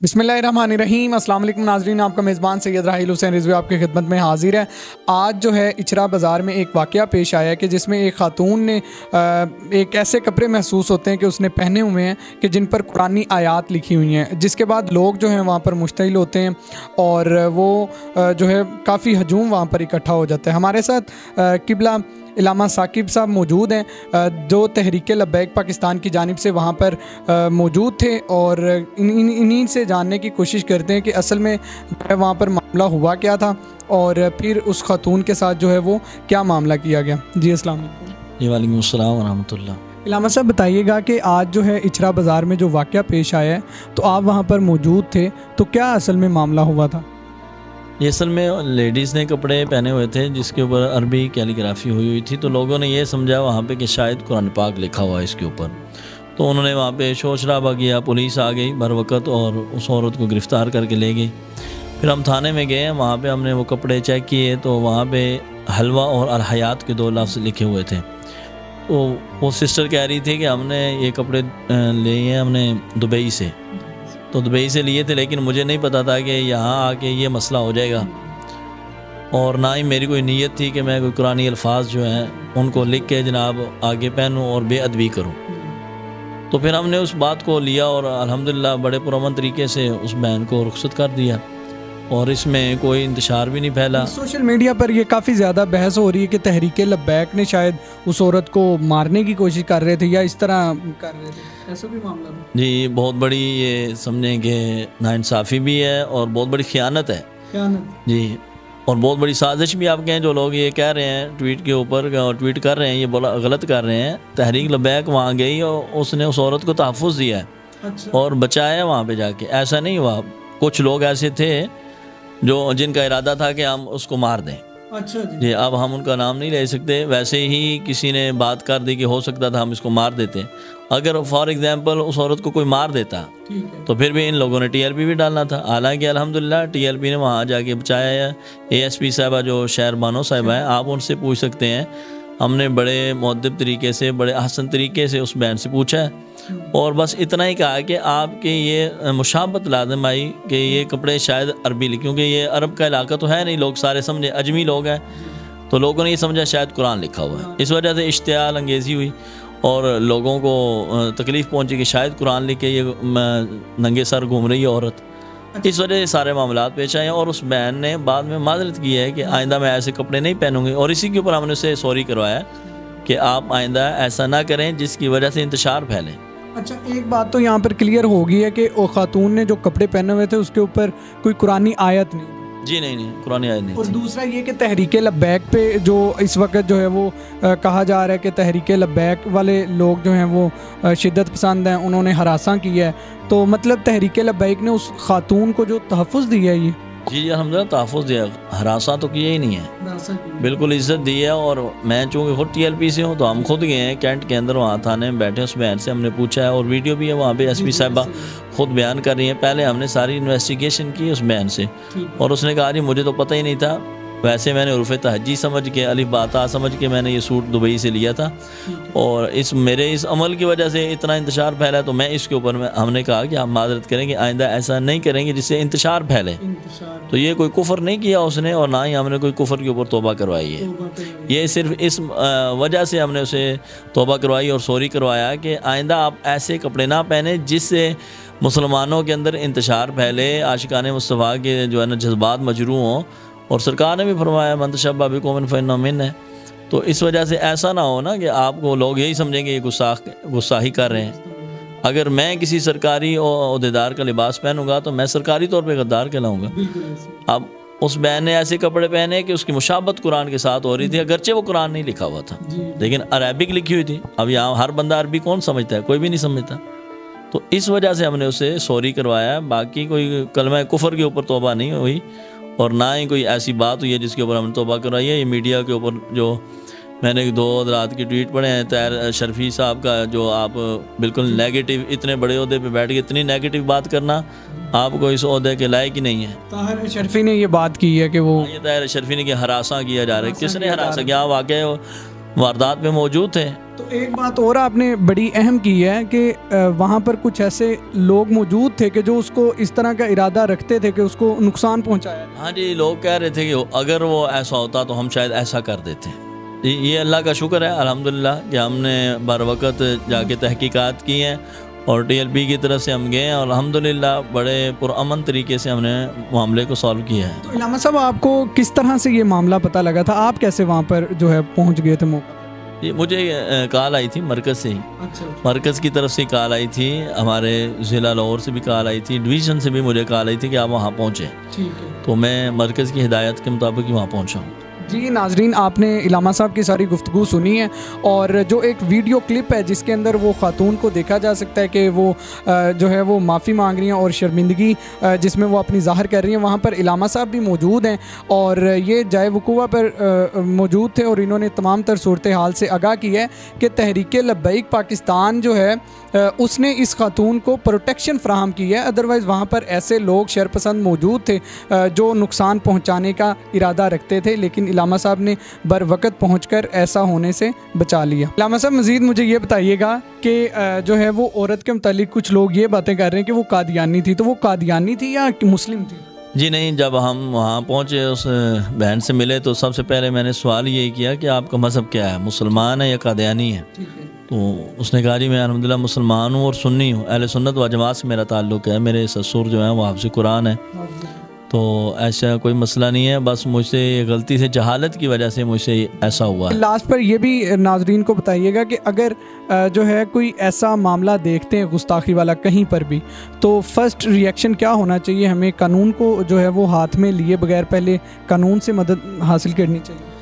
बिस्मिल्लाहिर्रहमानिर्रहीम। अस्सलाम वालेकुम नाज़रीन, आपका मेज़बान सैयद राहिल हुसैन रिजवी आपकी खिदमत में हाजिर है। आज जो है इचरा बाज़ार में एक वाक़या पेश आया कि जिसमें एक ख़ातून ने एक ऐसे कपड़े महसूस होते हैं कि उसने पहने हुए हैं कि जिन पर कुरानी आयात लिखी हुई हैं, जिसके बाद लोग जो हैं वहाँ पर मुश्तइल होते हैं और वो जो है काफ़ी हजूम वहाँ पर इकट्ठा हो जाता है। हमारे साथ किबला इलामा साकिब साहब मौजूद हैं, जो तहरीक लब्बैक पाकिस्तान की जानिब से वहाँ पर मौजूद थे और इन्हीं से जानने की कोशिश करते हैं कि असल में जो है वहाँ पर मामला हुआ क्या था और फिर उस खातून के साथ जो है वो क्या मामला किया गया। जी अस्सलाम वालेकुम। जी वालेकुम अस्सलाम व रहमतुल्लाह। इलामा साहब बताइएगा कि आज जो है इचरा बाज़ार में जो वाक़या पेश आया है, तो आप वहाँ पर मौजूद थे, तो क्या असल में मामला हुआ था? ये असल में लेडीज़ ने कपड़े पहने हुए थे जिसके ऊपर अरबी कैलीग्राफी हुई थी, तो लोगों ने ये समझा वहाँ पे कि शायद कुरान पाक लिखा हुआ है इसके ऊपर। तो उन्होंने वहाँ पे शोर शराबा किया, पुलिस आ गई बर वक़्त और उस औरत को गिरफ़्तार करके ले गई। फिर हम थाने में गए, वहाँ पे हमने वो कपड़े चेक किए तो वहाँ पे हलवा और अलहयात के 2 लफ्ज़ लिखे हुए थे। तो वो सिस्टर कह रही थी कि हमने ये कपड़े लिए हैं हमने दुबई से, तो दुबई से लिए थे, लेकिन मुझे नहीं पता था कि यहाँ आके ये मसला हो जाएगा और ना ही मेरी कोई नीयत थी कि मैं कोई कुरानी अल्फाज जो हैं उनको लिख के जनाब आगे पहनूँ और बेअदबी करूँ। तो फिर हमने उस बात को लिया और अल्हम्दुलिल्लाह बड़े पुरअमन तरीके से उस बहन को रुखसत कर दिया और इसमें कोई इंतशार भी नहीं फैला। सोशल मीडिया पर ये काफ़ी ज़्यादा बहस हो रही है कि तहरीक लब्बैक ने शायद उस औरत को मारने की कोशिश कर रहे थे या इस तरह कर रहे थे, ऐसा भी मामला था? जी, बहुत बड़ी ये समझें कि नाइंसाफ़ी भी है और बहुत बड़ी ख़यानत है जी, और बहुत बड़ी साजिश भी आप कहें। जो लोग ये कह रहे हैं ट्वीट के ऊपर और ट्वीट कर रहे हैं, ये बोला गलत कर रहे हैं। तहरीक लब्बैक वहाँ गई और उसने उस औरत को तहफ़्फ़ुज़ दिया है। अच्छा। और बचाया वहाँ पे जाके। ऐसा नहीं हुआ, कुछ लोग ऐसे थे जो जिनका इरादा था कि हम उसको मार दें। अच्छा जी, अब हम उनका नाम नहीं ले सकते। वैसे ही किसी ने बात कर दी कि हो सकता था हम इसको मार देते। अगर फॉर एग्जांपल उस औरत को कोई मार देता तो फिर भी इन लोगों ने टीएलपी भी डालना था। हालांकि अल्हम्दुलिल्लाह टीएलपी ने वहाँ जाके बचाया है। एएसपी साहबा जो शहर बानो साहिबा हैं, आप उनसे पूछ सकते हैं। हमने बड़े मुअद्दब तरीके से, बड़े अहसन तरीके से उस बहन से पूछा है और बस इतना ही कहा कि आपके ये मुशाबत लाजम आई कि ये कपड़े शायद अरबी लिखे, क्योंकि ये अरब का इलाका तो है नहीं, लोग सारे समझे अजमी लोग हैं, तो लोगों ने ये समझा शायद कुरान लिखा हुआ है। इस वजह से इश्तियाल अंगेज़ी हुई और लोगों को तकलीफ़ पहुंची कि शायद कुरान लिख के ये नंगे सर घूम रही है औरत। इस वजह से सारे मामलात पेश आए और उस बहन ने बाद में माजरत की है कि आइंदा मैं ऐसे कपड़े नहीं पहनूंगी और इसी के ऊपर हमने उसे सॉरी करवाया कि आप आइंदा ऐसा ना करें जिसकी वजह से इंतशार फैले। अच्छा, एक बात तो यहाँ पर क्लियर हो गई है कि वो खातून ने जो कपड़े पहने हुए थे उसके ऊपर कोई कुरानी आयत नहीं। जी नहीं, कुरानी आयत नहीं। और दूसरा ये कि तहरीक लब्बैक पे जो इस वक्त जो है वो कहा जा रहा है कि तहरीक लब्बैक वाले लोग जो हैं वो शिद्दत पसंद हैं, उन्होंने हरासा की है, तो मतलब तहरीक लब्बैक ने उस खातून को जो तहफ़्फ़ुज़ दिया है, ये जी अलहम्दुलिल्लाह तहफ़्फ़ुज़ दिया, हरासा तो किया ही नहीं है, बिल्कुल इज़्ज़त दी है। और मैं चूँकि खुद टीएलपी से हूँ तो हम खुद गए हैं कैंट के अंदर, वहाँ थाने में बैठे, उस बहन से हमने पूछा है और वीडियो भी है वहाँ पे। एसपी साहिबा खुद बयान कर रही हैं। पहले हमने सारी इन्वेस्टिगेशन की उस बहन से और उसने कहा जी मुझे तो पता ही नहीं था, वैसे मैंने उर्फ़ तहज्जी समझ के, अलिफ बाता समझ के मैंने ये सूट दुबई से लिया था और मेरे इस अमल की वजह से इतना इंतशार फैला, तो मैं इसके ऊपर हमने कहा कि आप माजरत करेंगे, आइंदा ऐसा नहीं करेंगे जिससे इंतशार फैले। तो ये कोई कुफर नहीं किया उसने और ना ही हमने कोई कुफर के ऊपर तौबा करवाई है। ये सिर्फ इस वजह से हमने उसे तौबा करवाई और सॉरी करवाया कि आइंदा आप ऐसे कपड़े ना पहने जिससे मुसलमानों के अंदर इंतशार फैले, आशिकाने मुस्तफ़ा के जो है ना जज्बात मजरूह हों। और सरकार ने भी फरमाया मन तशब्बह बिक़ौमिन फ़इन्नहु मिन्हुम है। तो इस वजह से ऐसा ना हो ना कि आपको लोग यही समझेंगे ये गुस्ताखी कर रहे हैं। अगर मैं किसी सरकारी ओहदेदार का लिबास पहनूंगा तो मैं सरकारी तौर पे गद्दार कहलाऊंगा। अब उस बहन ने ऐसे कपड़े पहने कि उसकी मुशाबत कुरान के साथ हो रही थी, अगरचे वो कुरान नहीं लिखा हुआ था लेकिन अरबिक लिखी हुई थी। अब यहाँ हर बंदा अरबी कौन समझता है, कोई भी नहीं समझता। तो इस वजह से हमने उसे सॉरी करवाया। बाकी कोई कलमा कुफर के ऊपर तौबा नहीं हुई और ना ही कोई ऐसी बात हुई है जिसके ऊपर हमने तौबा करवाई है। ये मीडिया के ऊपर जो मैंने 2 रात की ट्वीट पढ़े हैं तैर शर्फी साहब का, जो आप बिल्कुल नेगेटिव, इतने बड़े ओहदे पे बैठ के इतनी नेगेटिव बात करना आपको इस ओहदे के लायक ही नहीं है। ताहिर शर्फी ने ये बात की है कि वो ये ताहिर शर्फी ने कि हरासा किया जा रहा है। किसने हरासा किया? वाकई वारदात में मौजूद थे। तो एक बात और आपने बड़ी अहम की है कि वहाँ पर कुछ ऐसे लोग मौजूद थे कि जो उसको इस तरह का इरादा रखते थे कि उसको नुकसान पहुँचाया। हाँ जी, लोग कह रहे थे कि अगर वो ऐसा होता तो हम शायद ऐसा कर देते। ये अल्लाह का शुक्र है अल्हम्दुलिल्लाह कि हमने बर वक़्त जाके तहकीकात की हैं और TLP की तरफ से हम गए हैं और अल्हम्दुलिल्लाह बड़े पुरअमन तरीके से हमने मामले को सॉल्व किया है। तो इलामा साहब, आपको किस तरह से ये मामला पता लगा था? आप कैसे वहाँ पर जो है पहुँच गए थे मौका? ये मुझे कॉल आई थी मरकज़ से ही। अच्छा। मरकज़ की तरफ से कॉल आई थी, हमारे ज़िला लाहौर से भी कॉल आई थी, डिवीज़न से भी मुझे कॉल आई थी कि आप वहाँ पहुँचें। ठीक है। तो मैं मरकज़ की हिदायत के मुताबिक ही वहाँ पहुँचा हूँ। जी नाजरीन, आपने इलामा साहब की सारी गुफ्तगू सुनी है और जो एक वीडियो क्लिप है जिसके अंदर वो खातून को देखा जा सकता है कि वो जो है वो माफ़ी मांग रही हैं और शर्मिंदगी जिसमें वो अपनी ज़ाहिर कर रही हैं, वहाँ पर इलामा साहब भी मौजूद हैं और ये जाए वकूआ पर मौजूद थे और इन्होंने तमाम तर सूरत हाल से आगाह किया है कि तहरीक लब्बैक पाकिस्तान जो है उसने इस खातून को प्रोटेक्शन फ़राहम की है। अदरवाइज़ वहाँ पर ऐसे लोग शरपसंद मौजूद थे जो नुकसान पहुँचाने का इरादा रखते थे, लेकिन इलामा साहब ने बर वक़्त पहुँचकर ऐसा होने से बचा लिया। इलामा साहब, मज़ीद मुझे ये बताइएगा कि जो है वो औरत के मुतालिक कुछ लोग ये बातें कर रहे हैं कि वो कादियानी थी, तो वो कादियानी थी या मुस्लिम थी? जी नहीं, जब हम वहाँ पहुँचे उस बहन से मिले तो सबसे पहले मैंने सवाल ये किया कि आपका मज़हब क्या है, मुसलमान है या कादियानी है? तो उसने कहा जी मैं अल्हम्दुलिल्लाह मुसलमान हूँ और सुन्नी हूँ, अहले सुन्नत व जमात से मेरा ताल्लुक़ है, मेरे ससुर जो हैं वो हाफ़िज़ कुरान है, तो ऐसा कोई मसला नहीं है, बस मुझसे गलती से जहालत की वजह से मुझसे ऐसा हुआ है। लास्ट पर ये भी नाजरीन को बताइएगा कि अगर जो है कोई ऐसा मामला देखते हैं गुस्ताखी वाला कहीं पर भी, तो फर्स्ट रिएक्शन क्या होना चाहिए? हमें कानून को जो है वो हाथ में लिए बगैर पहले कानून से मदद हासिल करनी चाहिए।